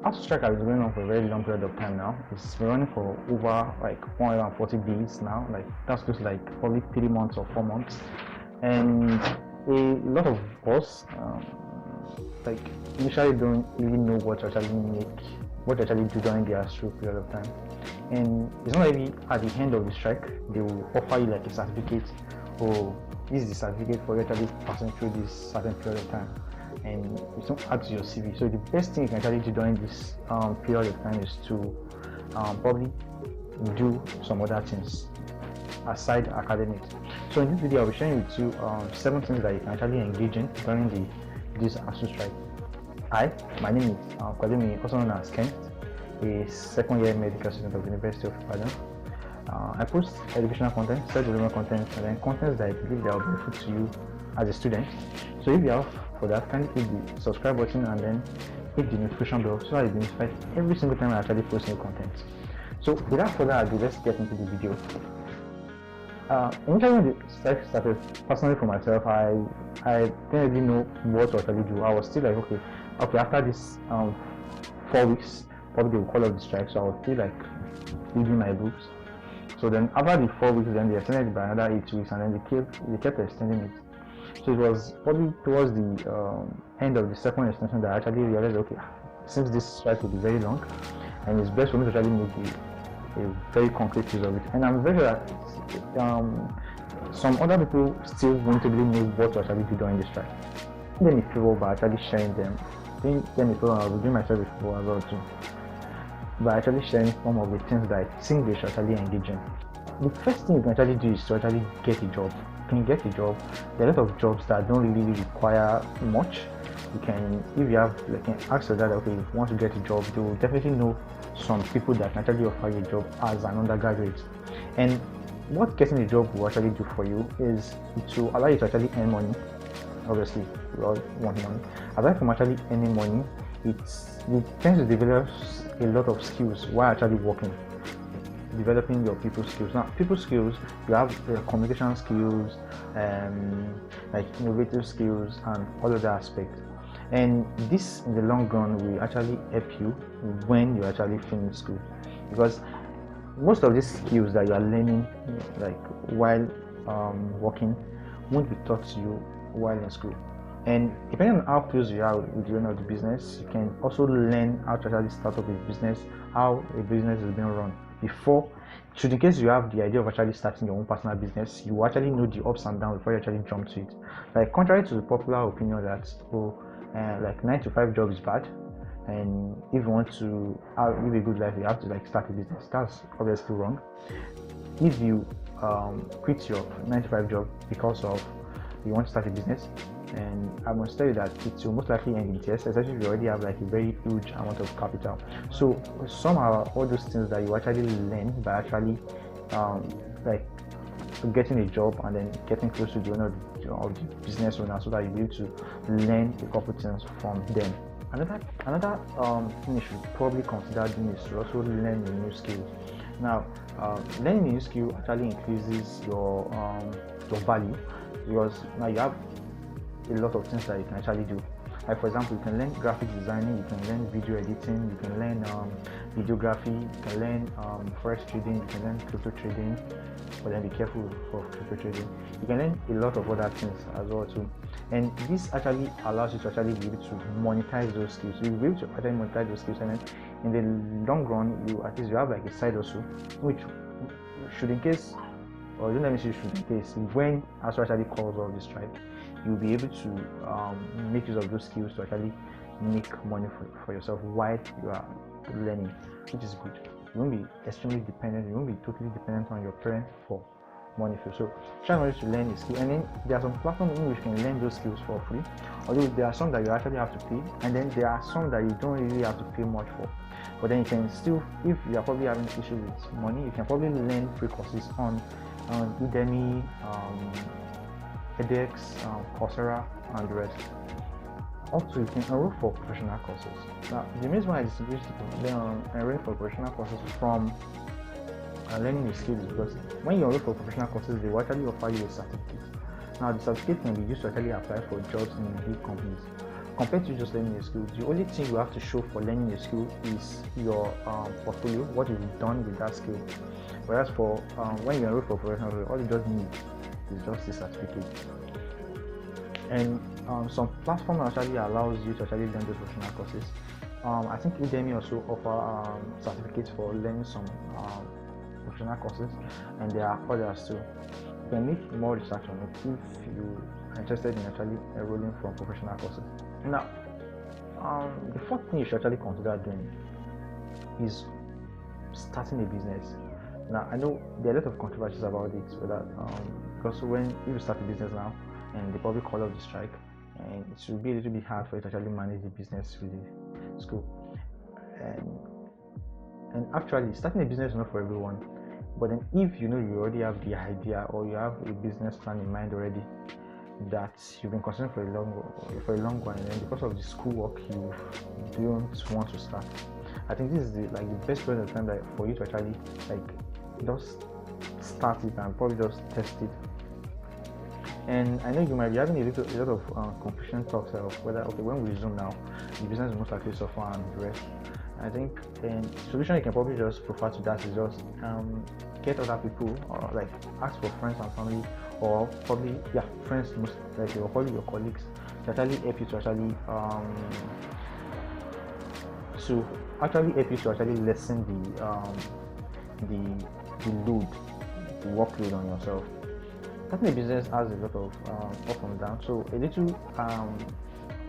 ASUU strike has been going on for a very long period of time now. It's been running for over like 140 days now. Like that's just like probably 3 months or 4 months. And a lot of us like initially don't really know what to actually do during the ASUU period of time. And it's not really at the end of the strike they will offer you like a certificate, or this is the certificate for you actually passing through this certain period of time, and it's not add to your CV. So the best thing you can actually do during this period of time is to probably do some other things aside academics. So in this video I'll be sharing with you 7 things that you can actually engage in during this ASUU strike. Hi, my name is Kwadimi, also known as Kernst, a second-year medical student of the University of Ibadan. I post educational content, self-development content, and then content that I believe that will benefit to you as a student. So if you have for that, kindly hit the subscribe button and then hit the notification bell so that you'll be notified every single time I actually post new content. So without further ado, let's get into the video. Initially when the strike started, personally for myself, I didn't really know what to actually do. I was still like, okay, after this 4 weeks, probably they will call off the strike, so I was still like reading my books. So then after the 4 weeks, then they extended it by another 8 weeks, and then they kept extending it. So it was probably towards the end of the second extension that I actually realized, okay, since this strike will be very long, and it's best for me to actually make a very concrete use of it. And I'm very sure that some other people still won't really know what to actually do during the strike. Then a favor by actually sharing them. Then a favor, I will do myself a favor as well too, by actually sharing some of the things that I think they should actually engage in. The first thing you can actually do is to actually get a job. You can get a job. There are a lot of jobs that don't really require much. You can, if you have, like, ask your dad, okay, if you want to get a job, they will definitely know some people that can actually offer you a job as an undergraduate. And what getting a job will actually do for you is to allow you to actually earn money. Obviously, we all want money. Aside from actually earning money, it tends to develop a lot of skills while actually working, developing your people skills. Now, people skills, you have communication skills, like innovative skills, and all other aspects. And this, in the long run, will actually help you when you actually finish school, because most of these skills that you are learning, like while working, won't be taught to you while in school. And depending on how close you are with the owner of the business, you can also learn how to actually start up a business, how a business is being run before. Should in case you have the idea of actually starting your own personal business, you will actually know the ups and downs before you actually jump to it. Like, contrary to the popular opinion that like 9 to 5 job is bad, and if you want to live a good life, you have to like start a business. That's obviously wrong. If you quit your 9 to 5 job because of you want to start a business, and I must tell you that it will most likely end in tears, especially if you already have like a very huge amount of capital. So somehow all those things that you actually learn by actually like getting a job and then getting close to the owner of the business owner, so that you'll be able to learn a couple things from them. Another thing you should probably consider doing is to also learn a new skill. Now, learning a new skill actually increases your value, because now you have a lot of things that you can actually do. Like, for example, you can learn graphic designing, you can learn video editing, you can learn videography, you can learn forex trading, you can learn crypto trading, but then be careful for crypto trading. You can learn a lot of other things as well too. And this actually allows you to actually be able to monetize those skills. So you'll be able to actually monetize those skills, and then in the long run, you at least you have like a side hustle, which should in case, or don't let me say should in case, when ASUU actually calls off the strike, you'll be able to make use of those skills to actually make money for yourself while you are learning, which is good. You won't be extremely dependent, you won't be totally dependent on your parents for money. So try not to learn a skill, and then there are some platforms in which you can learn those skills for free, although there are some that you actually have to pay, and then there are some that you don't really have to pay much for. But then you can still, if you are probably having issue with money, you can probably learn free courses on Udemy, edX, Coursera, and the rest. Also, you can enroll for professional courses. Now, the reason why I distinguish enrolling for professional courses from learning a skill is because when you enroll for professional courses, they will actually offer you a certificate. Now, the certificate can be used to actually apply for jobs in big companies. compared to just learning a skill, the only thing you have to show for learning a skill is your portfolio, what you've done with that skill. Whereas for when you enroll for professional, all you just need is just the certificate. And some platform actually allows you to actually learn those professional courses. I think Udemy also offer certificates for learning some professional courses, and there are others too. You can make more research on it if you are interested in actually enrolling from professional courses. Now, the fourth thing you should actually consider doing is starting a business. Now, I know there are a lot of controversies about it, because if you start a business now and they probably call off the strike, and it will be a little bit hard for you to actually manage the business with the school. And actually, starting a business is not for everyone. But then, if you know you already have the idea or you have a business plan in mind already that you've been considering for a long while, and then because of the schoolwork you don't want to start, I think this is the best period of time for you to actually just start it and probably just test it. And I know you might be having a lot of confusion talks of whether, okay, when we resume now, the business will most likely suffer and the rest. I think the solution you can probably just prefer to that is just get other people, or ask for friends and family, or probably friends, most likely, or probably your colleagues, to actually help you to actually lessen the load, the workload on yourself. Starting a business has a lot of up and down, so a little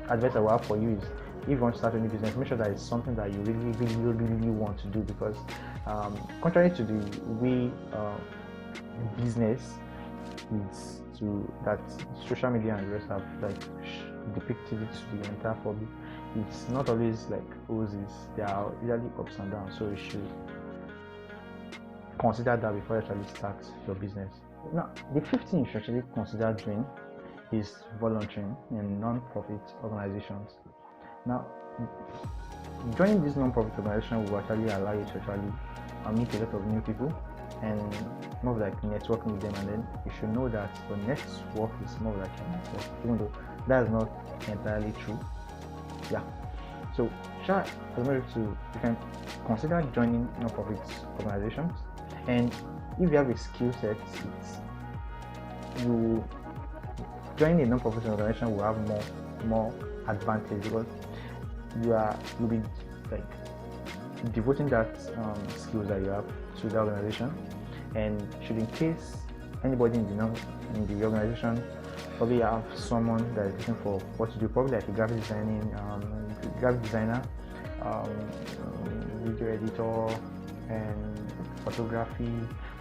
advice I will have for you is, if you want to start any business, make sure that it's something that you really want to do, because contrary to the way business is that social media and the rest have depicted it to the entire public, it's not always roses. There are usually ups and downs, so you should consider that before you actually start your business. Now, the fifth thing you should actually consider doing is volunteering in non-profit organizations. Now, joining this non-profit organization will actually allow you to actually meet a lot of new people and more networking with them, and then you should know that your network is more like a network, even though that is not entirely true. So you can consider joining non-profit organizations, and if you have a skill set, you joining a non-profit organization will have more advantage, because you'll be devoting that skills that you have to the organization. And should in case anybody in the organization probably have someone that is looking for what to do, probably like a graphic designer, video editor, and photography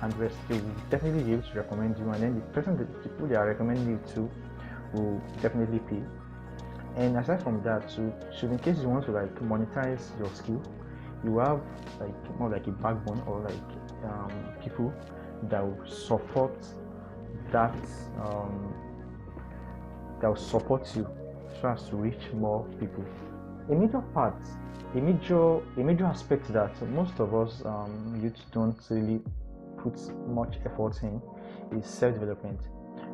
and the rest, they will definitely be able to recommend you, and then the people they are recommending you to will definitely pay. And aside from that, so should in case you want to monetize your skill, you have more like a backbone, or people that will support you so as to reach more people. A major aspect that most of us youth don't really put much effort in is self-development,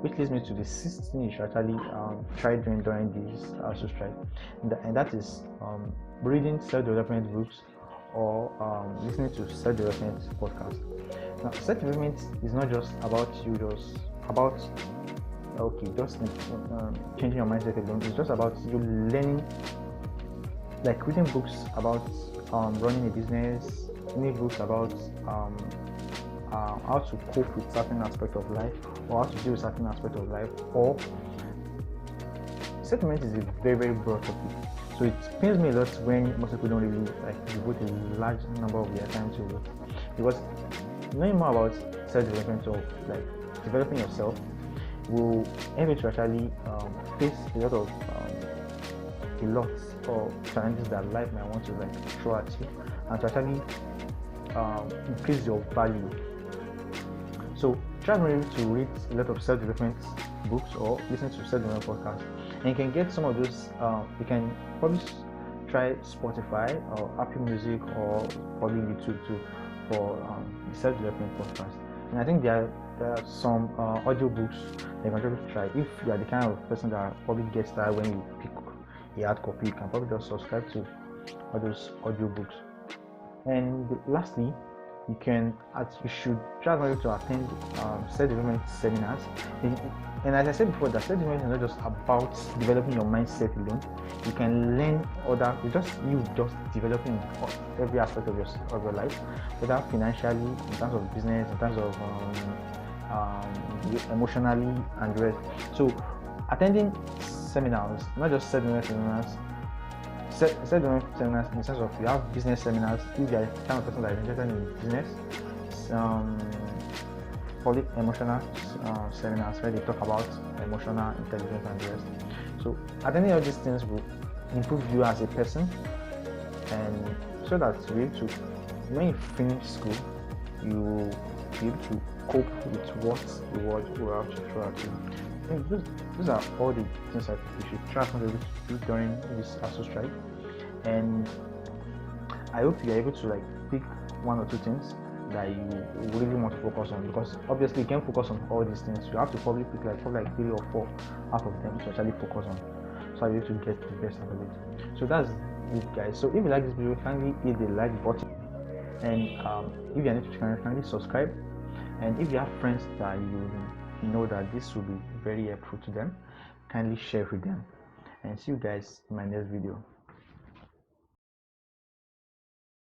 which leads me to the sixth thing you should actually try doing during this ASUU strike, and that is reading self-development books or listening to self-development podcasts. Now, self-development is not just about you changing your mindset alone. It's just about you learning, reading books about running a business, reading books about how to cope with certain aspect of life, or how to deal with certain aspect of life. Or self-development is a very, very broad topic, so it pains me a lot when most people don't really devote a large number of their time to it, because knowing more about self-development, or developing yourself, will help you to actually face a lot of challenges that life might want to throw at you, and to actually increase your value. So try to read a lot of self-development books or listen to self-development podcasts, and you can get some of those. You can probably try Spotify or Apple Music or probably YouTube too for the self-development podcast. And I think there are some audio books that you can try if you are the kind of person that probably gets tired when you pick a hard copy, you can probably just subscribe to all those audiobooks. And lastly, you should try to attend self-development seminars. And as I said before, that self-development is not just about developing your mindset alone. You can learn just developing every aspect of your life, whether financially, in terms of business, in terms of emotionally, and the rest. So attending seminars, not just self-development seminars, seminars in the sense of you have business seminars. If you are the kind of person that is interested in business, public emotional seminars where they talk about emotional intelligence and the rest. So attending all these things will improve you as a person, and so that you're able to, when you finish school, you will be able to cope with what the world will have to throw at you. I think those are all the things that you should try to do during this ASUU strike. And I hope you're able to like pick one or two things that you really want to focus on, because obviously you can't focus on all these things. You have to probably pick like 3 or 4 out of them to actually focus on, so you're able to get the best out of it. So that's it, guys. So if you like this video, kindly hit the like button, and if you're new to the channel, kindly subscribe. And if you have friends that you know that this will be very helpful to them, kindly share with them. And see you guys in my next video.